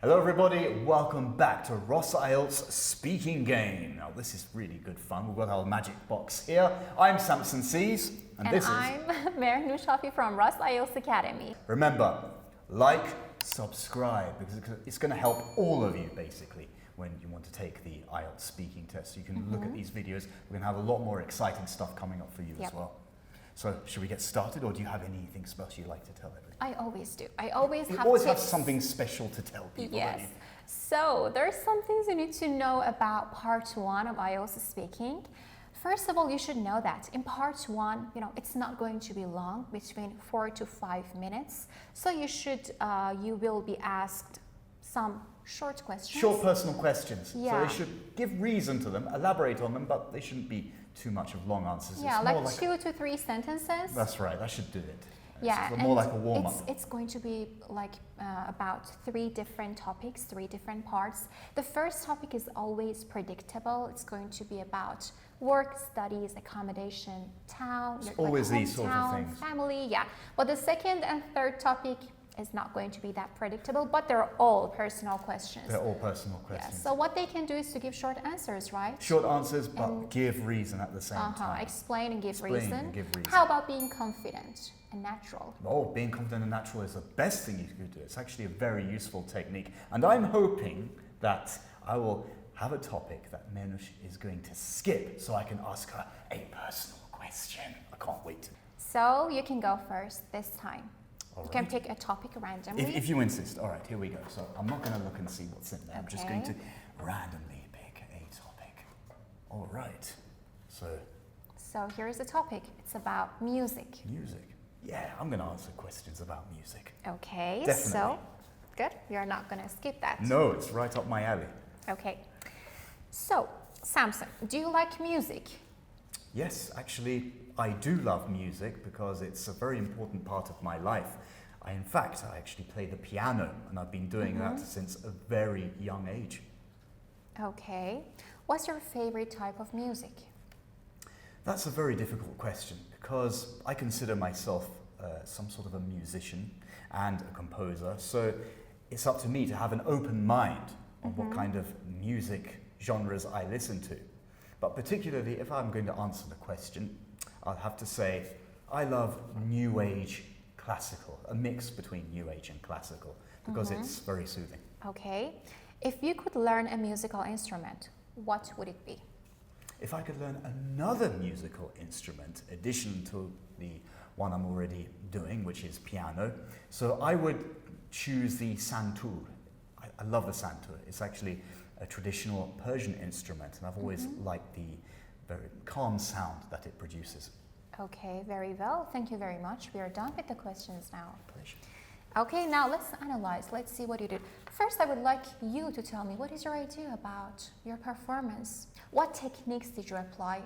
Hello everybody, welcome back to Ross IELTS Speaking Game. Now this is really good fun. We've got our magic box here. I'm Samson Sees and this I'm Mary Nushafi from Ross IELTS Academy. Remember, like, subscribe, because it's going to help all of you basically when you want to take the IELTS speaking test. You can look at these videos. We're going to have a lot more exciting stuff coming up for you as well. So, should we get started, or do you have anything special you'd like to tell everybody? I always do. I always have something special to tell people. Yes. So, there's some things you need to know about part 1 of IELTS speaking. First of all, you should know that in part 1, it's not going to be long, between 4 to 5 minutes. So you will be asked some short questions. Short personal questions. Yeah. So they should give reason to them, elaborate on them, but they shouldn't be too much of long answers. Yeah, like 2 to 3 sentences. That's right, that should do it. Yeah, it's more like a warm-up. It's going to be like about 3 different topics, 3 different parts. The first topic is always predictable. It's going to be about work, studies, accommodation, town, it's always these sort of things. Family, yeah. But the second and third topic is not going to be that predictable, but they're all personal questions. They're all personal questions. Yeah, so what they can do is to give short answers, right? Short answers, but give reason at the same time. Explain and give Explain reason. And give reason. How about being confident and natural? Oh, being confident and natural is the best thing you could do. It's actually a very useful technique. And I'm hoping that I will have a topic that Menush is going to skip so I can ask her a personal question. I can't wait. So you can go first this time. All you right. can pick a topic randomly. If you insist. All right, here we go. So I'm not going to look and see what's in there. I'm just going to randomly pick a topic. All right. So here's the topic. It's about music. Music. Yeah, I'm going to answer questions about music. Okay. Definitely. So, good. We are not going to skip that. No, it's right up my alley. Okay. So, Samson, do you like music? Yes, actually, I do love music because it's a very important part of my life. In fact, I actually play the piano, and I've been doing that since a very young age. Okay. What's your favorite type of music? That's a very difficult question because I consider myself some sort of a musician and a composer, so it's up to me to have an open mind on what kind of music genres I listen to. But particularly if I'm going to answer the question, I'll have to say I love New Age classical, a mix between New Age and classical, because it's very soothing. Okay. If you could learn a musical instrument, what would it be? If I could learn another musical instrument, addition to the one I'm already doing, which is piano, so I would choose the santur. I love the santur. It's actually a traditional Persian instrument, and I've always liked the very calm sound that it produces. Okay, very well. Thank you very much. We are done with the questions now. Pleasure. Okay, now let's analyze. Let's see what you did. First, I would like you to tell me, what is your idea about your performance? What techniques did you apply?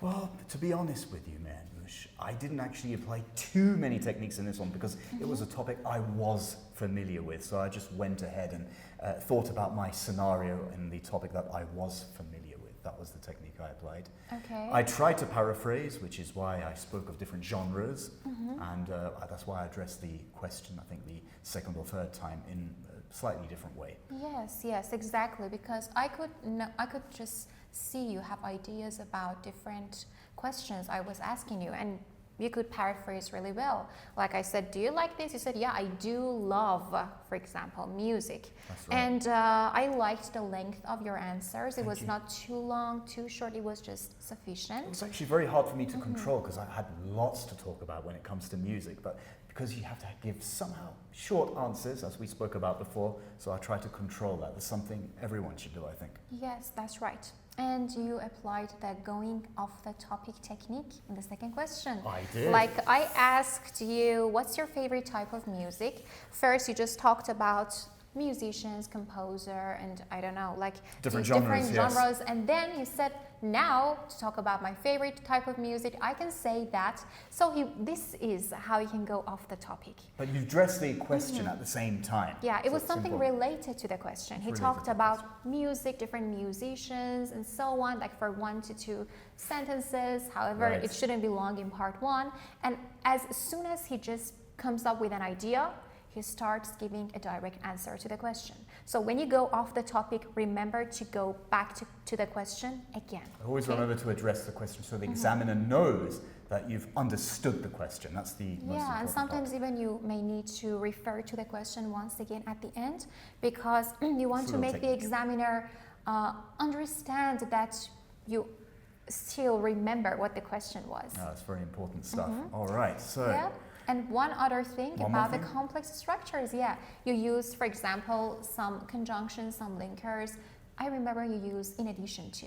Well, to be honest with you, Manush, I didn't actually apply too many techniques in this one because it was a topic I was familiar with. So I just went ahead and thought about my scenario and the topic that I was familiar with. That was the technique I applied. Okay. I tried to paraphrase, which is why I spoke of different genres, and that's why I addressed the question, I think, the second or third time in a slightly different way. Yes, exactly, because I could just see you have ideas about different questions I was asking you, and you could paraphrase really well. Like I said, do you like this? You said, yeah, I do love, for example, music. That's right. And I liked the length of your answers. It was you. not too long, too short. It was just sufficient. It was actually very hard for me to control because I had lots to talk about when it comes to music, but because you have to give somehow short answers, as we spoke about before, so I try to control that. That's something everyone should do, I think. Yes, that's right. And you applied the going off the topic technique in the second question. I did. Like I asked you, what's your favorite type of music? First, you just talked about musicians, composer, and I don't know, like different genres, genres. And then you said, now to talk about my favorite type of music, I can say that. So this is how you can go off the topic. But you addressed the question at the same time. Yeah, it so was something related to the question. He talked about music, different musicians, and so on, like for 1 to 2 sentences. However, Right. it shouldn't be long in part 1. And as soon as he just comes up with an idea, he starts giving a direct answer to the question. So when you go off the topic, remember to go back to the question again. Always remember to address the question so the examiner knows that you've understood the question. That's the most important and sometimes part. even you may need to refer to the question once again at the end, because you want to make the examiner understand that you still remember what the question was. Oh, that's very important stuff. All right, so... Yeah. And one other thing about the complex structures, you use, for example, some conjunctions, some linkers. I remember you use in addition to.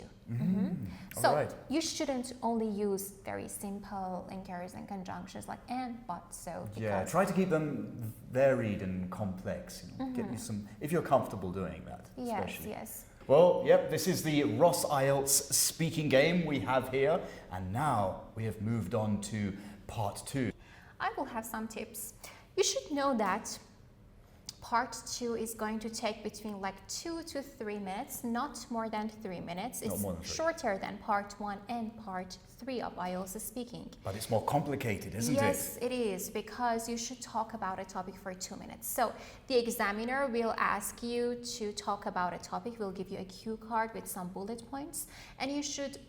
So you shouldn't only use very simple linkers and conjunctions like and, but, so. Yeah, try to keep them varied and complex. You know, get you some, if you're comfortable doing that. Especially. Yes. Well, yep, this is the Ross IELTS speaking game we have here. And now we have moved on to part 2. I will have some tips. You should know that part 2 is going to take between like 2 to 3 minutes, not more than 3 minutes. It's shorter than part 1 and part 3 of IELTS speaking. But it's more complicated, isn't it? Yes, it is, because you should talk about a topic for 2 minutes. So the examiner will ask you to talk about a topic. We'll give you a cue card with some bullet points, and you should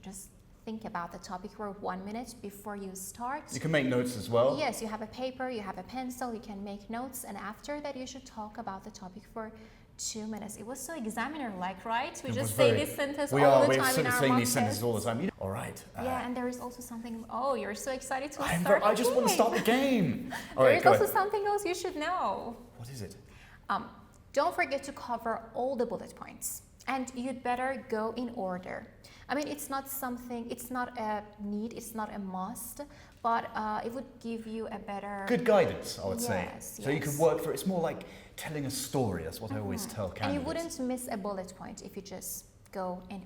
just think about the topic for 1 minute before you start. You can make notes as well. Yes, you have a paper, you have a pencil, you can make notes, and after that you should talk about the topic for 2 minutes. It was so examiner-like, right? We just say this sentence all the time in our mock tests. We are saying these sentences all the time. All right. Yeah, and there is also something, you're so excited to start I just want to start the game. There is also something else you should know. What is it? Don't forget to cover all the bullet points. And you'd better go in order. I mean, it's not a need, it's not a must, but it would give you a better... Good guidance, I would say. Yes. So you can work through, it's more like telling a story, that's what I always tell candidates. And you wouldn't miss a bullet point if you just go in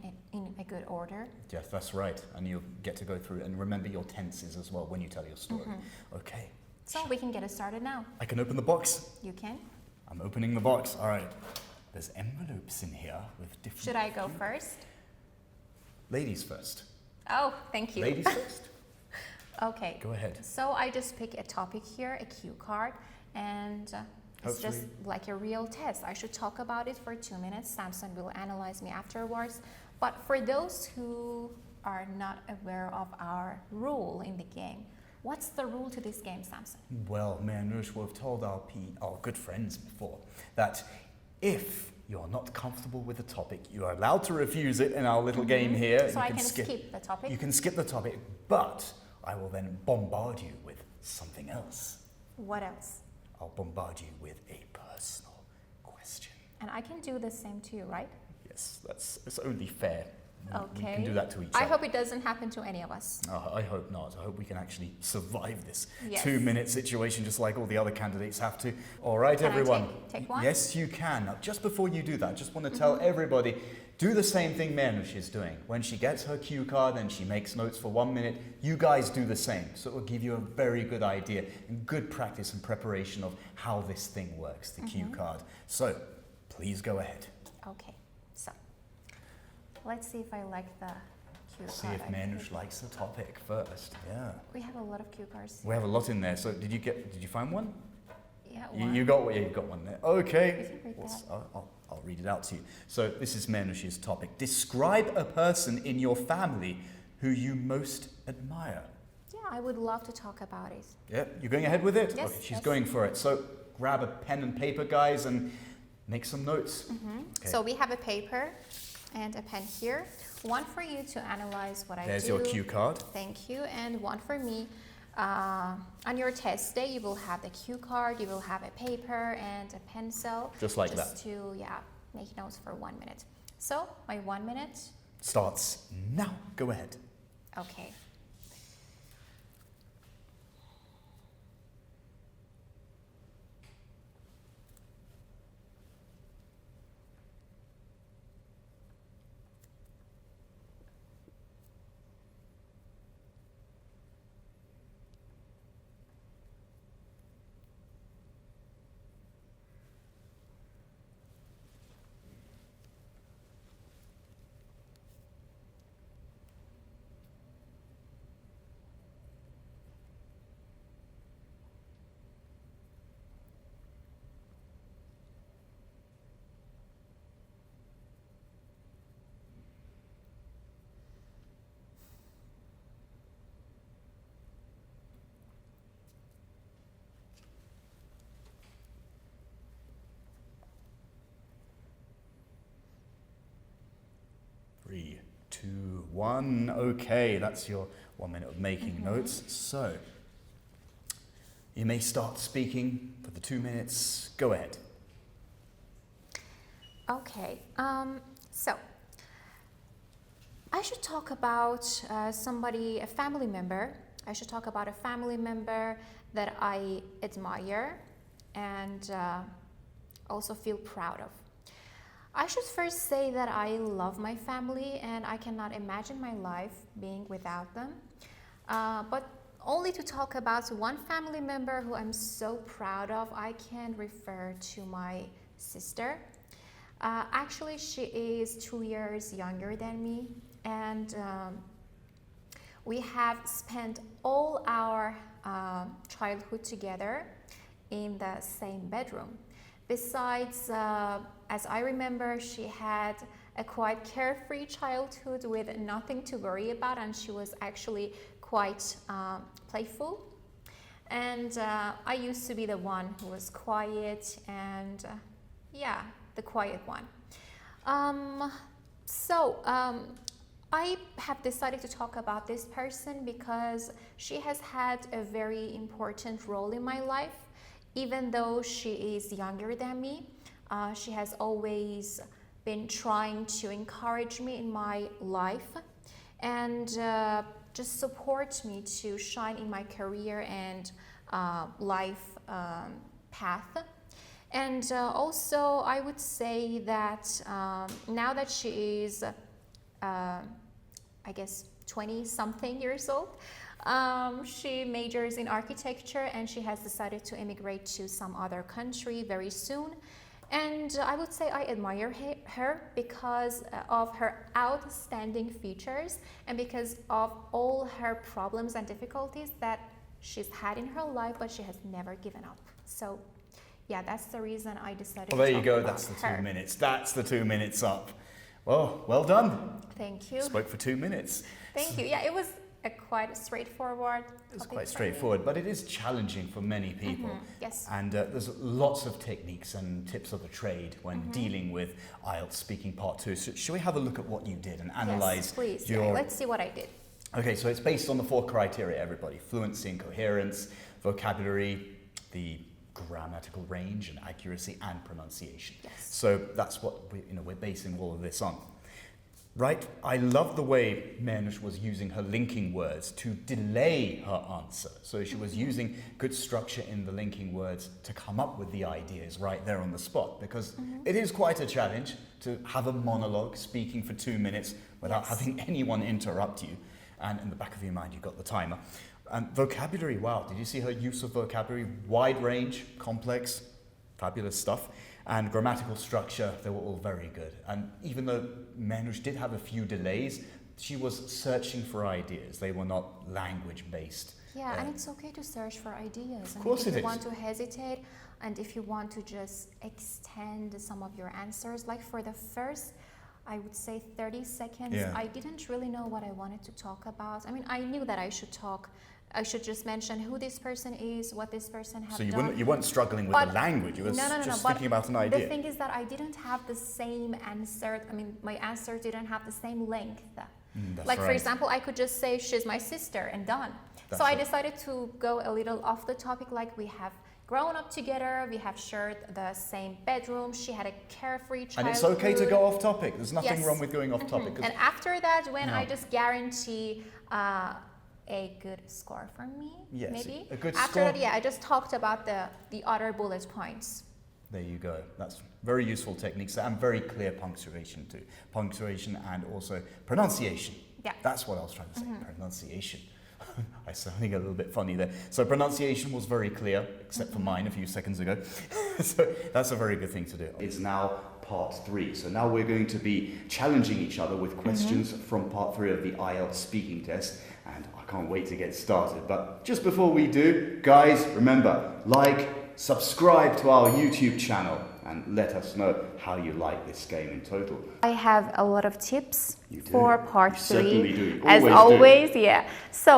a good order. Yes, that's right. And you'll get to go through and remember your tenses as well when you tell your story. Okay. So we can get it started now. I can open the box. You can. I'm opening the box. All right. There's envelopes in here with different... Should I go first? Ladies first. Oh, thank you. Ladies first? Okay. Go ahead. So I just pick a topic here, a cue card, and it's just like a real test. I should talk about it for 2 minutes. Samson will analyze me afterwards. But for those who are not aware of our rule in the game, what's the rule to this game, Samson? Well, me and Nush, we've told our good friends before that if you're not comfortable with the topic, you are allowed to refuse it in our little game here. So I can skip the topic? You can skip the topic, but I will then bombard you with something else. What else? I'll bombard you with a personal question. And I can do the same to you, right? Yes, it's only fair. Okay. We can do that to each other. I hope it doesn't happen to any of us. I hope not. I hope we can actually survive this 2-minute situation just like all the other candidates have to. All right, everyone. Take one? Yes, you can. Now, just before you do that, I just want to tell everybody, do the same thing Menush is doing. When she gets her cue card and she makes notes for 1 minute, you guys do the same. So it will give you a very good idea and good practice and preparation of how this thing works, the cue card. So please go ahead. Okay. So let's see if I like the cue card. See if Menush likes the topic first. Yeah. We have a lot of cue cards. We have a lot in there. So did you find one? Yeah, one. You got one there. Okay. You can read that. I'll read it out to you. So this is Menush's topic. Describe a person in your family who you most admire. Yeah, I would love to talk about it. Yeah, you're going ahead with it? Yes. Okay, she's going for it. So grab a pen and paper, guys, and make some notes. Okay. So we have a paper and a pen here. One for you to analyze what I do. There's your cue card. Thank you. And one for me. On your test day, you will have the cue card, you will have a paper and a pencil. Just like that. Just to, make notes for 1 minute. So, my 1 minute starts now. Go ahead. Okay. 2, 1. Okay, that's your 1 minute of making notes. So, you may start speaking for the 2 minutes. Go ahead. Okay, so I should talk about a family member. I should talk about a family member that I admire and also feel proud of. I should first say that I love my family and I cannot imagine my life being without them. But only to talk about one family member who I'm so proud of, I can refer to my sister. Actually, she is 2 years younger than me, and we have spent all our childhood together in the same bedroom. Besides, as I remember, she had a quite carefree childhood with nothing to worry about, and she was actually quite playful. And I used to be the one who was quiet and the quiet one. I have decided to talk about this person because she has had a very important role in my life. Even though she is younger than me, she has always been trying to encourage me in my life and just support me to shine in my career and life path. And also, I would say that now that she is, I guess, 20-something years old, she majors in architecture and she has decided to immigrate to some other country very soon. And I would say I admire her because of her outstanding features and because of all her problems and difficulties that she's had in her life, but she has never given up. So yeah, that's the reason I decided to Well, there talk you go. about That's the her. 2 minutes. That's the 2 minutes up. Well done. Thank you. Spoke for 2 minutes. Thank you. Yeah, it was a quite straightforward topic. It's quite for straightforward, but it is challenging for many people. Yes. And there's lots of techniques and tips of the trade when dealing with IELTS Speaking Part 2. So shall we have a look at what you did and analyze Yes, please. your... Yeah, let's see what I did. Okay, so it's based on the 4 criteria, everybody. Fluency and coherence, vocabulary, the grammatical range and accuracy and pronunciation. Yes. So that's what we're basing all of this on. Right? I love the way Mehnush was using her linking words to delay her answer. So she was using good structure in the linking words to come up with the ideas right there on the spot, because it is quite a challenge to have a monologue speaking for 2 minutes without having anyone interrupt you. And in the back of your mind, you've got the timer. And vocabulary, wow, did you see her use of vocabulary? Wide range, complex, fabulous stuff. And grammatical structure, they were all very good. And even though Mehnush did have a few delays, she was searching for ideas. They were not language-based. Yeah, and it's okay to search for ideas. Of course it is. If you want to hesitate and if you want to just extend some of your answers, like for the first, I would say 30 seconds, I didn't really know what I wanted to talk about. I mean, I knew that I should just mention who this person is, what this person has done. So you weren't struggling with the language, you were just thinking about an idea. The thing is that I didn't have the same answer. I mean, my answer didn't have the same length. For example, I could just say, she's my sister and done. So I decided to go a little off the topic, like we have grown up together, we have shared the same bedroom, she had a carefree childhood. And it's okay to go off topic. There's nothing wrong with going off topic. And after that, when I just guarantee a good score for me, maybe. A good after score. that, I just talked about the other bullet points. There you go. That's very useful techniques and very clear punctuation too. Punctuation and also pronunciation. Yeah. That's what I was trying to say. Pronunciation. I'm sounding a little bit funny there. So pronunciation was very clear, except for mine a few seconds ago. So that's a very good thing to do. It's now part 3. So now we're going to be challenging each other with questions from part 3 of the IELTS speaking test. And I can't wait to get started. But just before we do, guys, remember, like, subscribe to our YouTube channel. and let us know how you like this game in total. I have a lot of tips You do. for part You 3. certainly do. You As always always, yeah. So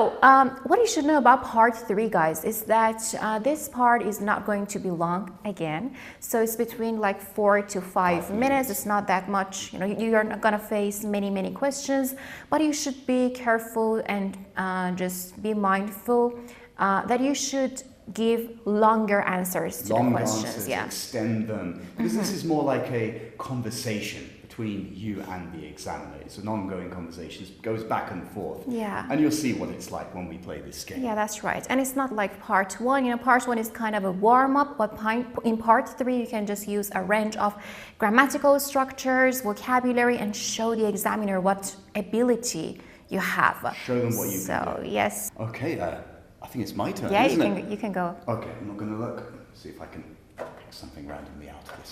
what you should know about part 3, guys, is that this part is not going to be long again. So it's between like 4 to 5 minutes. It's not that much. You know, you're not gonna face many questions, but you should be careful and just be mindful that you should give longer answers to the questions. Answers, yeah. extend them, because this is more like a conversation between you and the examiner. It's an ongoing conversation. It goes back and forth. Yeah. And you'll see what it's like when we play this game. Yeah, that's right. And it's not like part 1. You know, part 1 is kind of a warm-up, but in part 3, you can just use a range of grammatical structures, vocabulary, and show the examiner what ability you have. Show them what you can So, do. yes. Okay, I think it's my turn, Yeah, isn't it? you can go. Okay, I'm not going to look. See if I can pick something randomly out of this.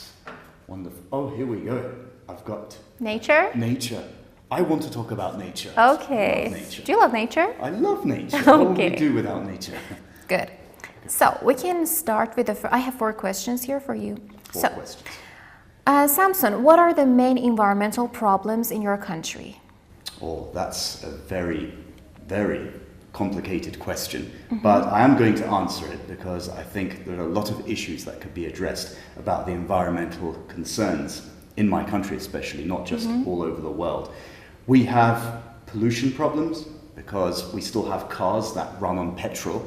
Wonderful. Oh, here we go. I've got Nature? nature. I want to talk about nature. Okay. I love nature. Do you love nature? I love nature. What would we Okay. do without nature? Good. So, we can start with I have 4 questions here for you. 4 So, questions. Samson, what are the main environmental problems in your country? Oh, that's a very, very complicated question, but I am going to answer it because I think there are a lot of issues that could be addressed about the environmental concerns in my country, especially, not just all over the world. We have pollution problems because we still have cars that run on petrol,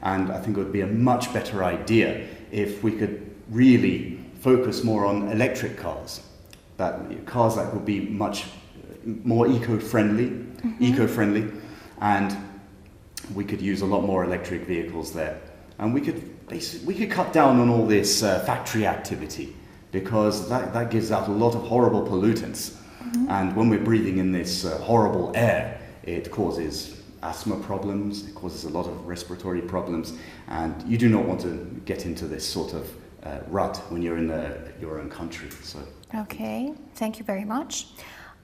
and I think it would be a much better idea if we could really focus more on electric cars, cars that would be much more eco-friendly, and we could use a lot more electric vehicles there. And we could cut down on all this factory activity, because that gives out a lot of horrible pollutants. And when we're breathing in this horrible air, it causes asthma problems, it causes a lot of respiratory problems, and you do not want to get into this sort of rut when you're in your own country. So. Okay, thank you very much.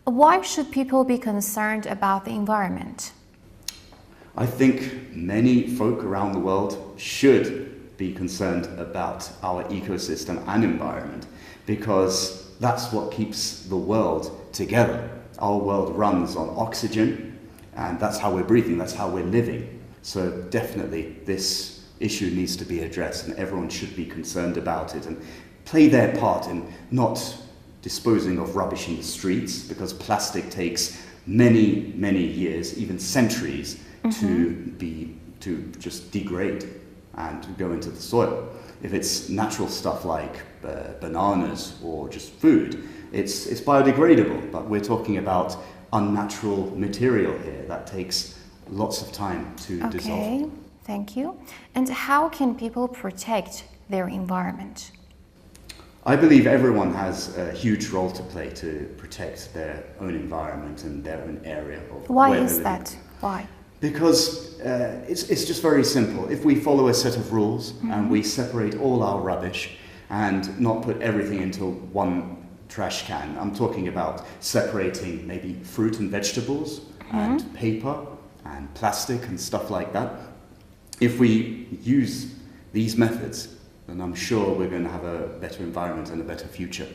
Why should people be concerned about the environment? I think many folk around the world should be concerned about our ecosystem and environment, because that's what keeps the world together. Our world runs on oxygen, and that's how we're breathing, that's how we're living. So definitely this issue needs to be addressed, and everyone should be concerned about it and play their part in not disposing of rubbish in the streets, because plastic takes many years, even centuries, to just degrade and go into the soil. If it's natural stuff like bananas or just food, it's biodegradable, but we're talking about unnatural material here that takes lots of time to dissolve. Okay, thank you. And how can people protect their environment? I believe everyone has a huge role to play to protect their own environment and their own area. Why is that? Why? Because it's just very simple. If we follow a set of rules and we separate all our rubbish and not put everything into one trash can, I'm talking about separating maybe fruit and vegetables and paper and plastic and stuff like that. If we use these methods, then I'm sure we're going to have a better environment and a better future.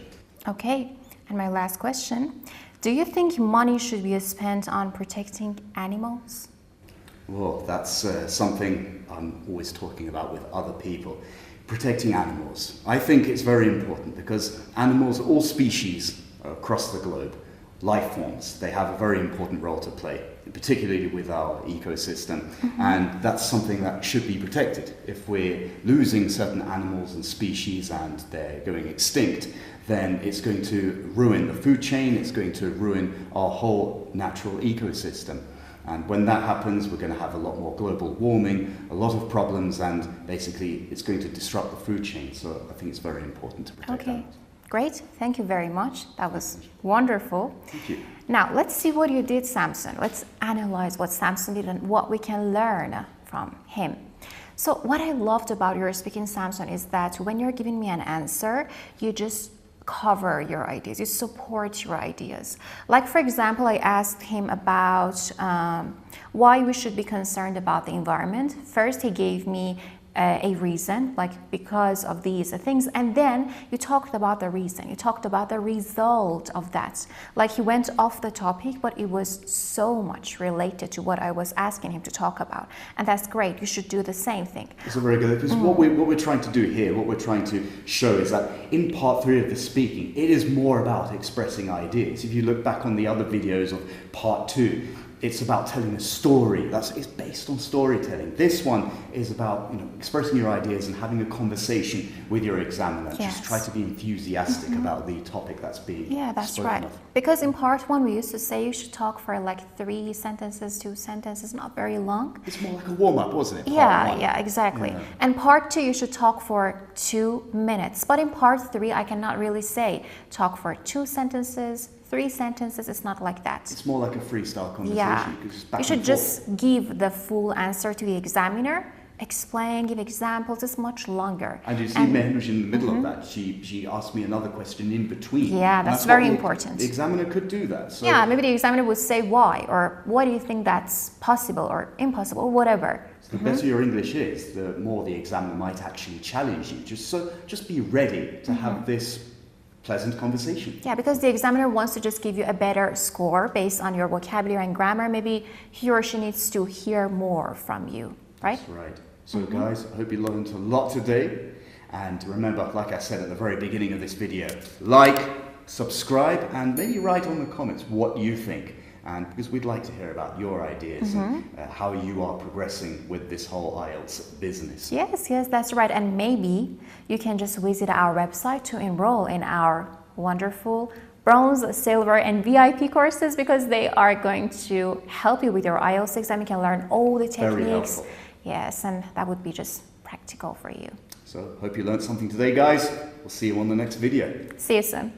Okay, and my last question. Do you think money should be spent on protecting animals? Well, that's something I'm always talking about with other people. Protecting animals. I think it's very important because animals, all species across the globe, life forms, they have a very important role to play, particularly with our ecosystem. And that's something that should be protected. If we're losing certain animals and species and they're going extinct, then it's going to ruin the food chain, it's going to ruin our whole natural ecosystem. And when that happens, we're going to have a lot more global warming, a lot of problems, and basically it's going to disrupt the food chain. So I think it's very important to protect that. Okay, great. Thank you very much. That was wonderful. Thank you. Now, let's see what you did, Samson. Let's analyze what Samson did and what we can learn from him. So what I loved about your speaking, Samson, is that when you're giving me an answer, you just cover your ideas, you support your ideas. Like, for example, I asked him about why we should be concerned about the environment. First, he gave me a reason, like because of these things, and then you talked about the reason, you talked about the result of that. Like he went off the topic, but it was so much related to what I was asking him to talk about, and that's great. You should do the same thing. It's very good, because what we're trying to do here, what we're trying to show is that in part 3 of the speaking, it is more about expressing ideas. If you look back on the other videos of part 2, it's about telling a story. It's based on storytelling. This one is about expressing your ideas and having a conversation with your examiner. Yes. Just try to be enthusiastic about the topic that's being that's spoken right. of. Because in part 1 we used to say you should talk for like 3 sentences, 2 sentences, not very long. It's more like a warm-up, wasn't it? Part 1. Yeah, exactly. Yeah. And part 2 you should talk for 2 minutes. But in part 3 I cannot really say talk for 2 sentences, 3 sentences. It's not like that. It's more like a freestyle conversation. Yeah, Back you should and forth. just give the full answer to the examiner, explain, give examples. It's much longer. And you see Mehnouj in the middle of that. She asked me another question in between. Yeah, And that's what very important. The examiner could do that. So Yeah, maybe the examiner would say why, or what do you think that's possible or impossible, or whatever. the better your English is, the more the examiner might actually challenge you. Just be ready to have this pleasant conversation. Yeah, because the examiner wants to just give you a better score based on your vocabulary and grammar. Maybe he or she needs to hear more from you, right? That's right. So guys, I hope you learned a lot today. And remember, like I said at the very beginning of this video, like, subscribe, and maybe write on the comments what you think. And because we'd like to hear about your ideas and how you are progressing with this whole IELTS business. Yes, that's right. And maybe you can just visit our website to enroll in our wonderful bronze, silver, and VIP courses, because they are going to help you with your IELTS exam. You can learn all the Very techniques. helpful. Yes, and that would be just practical for you. So hope you learned something today, guys. We'll see you on the next video. See you soon.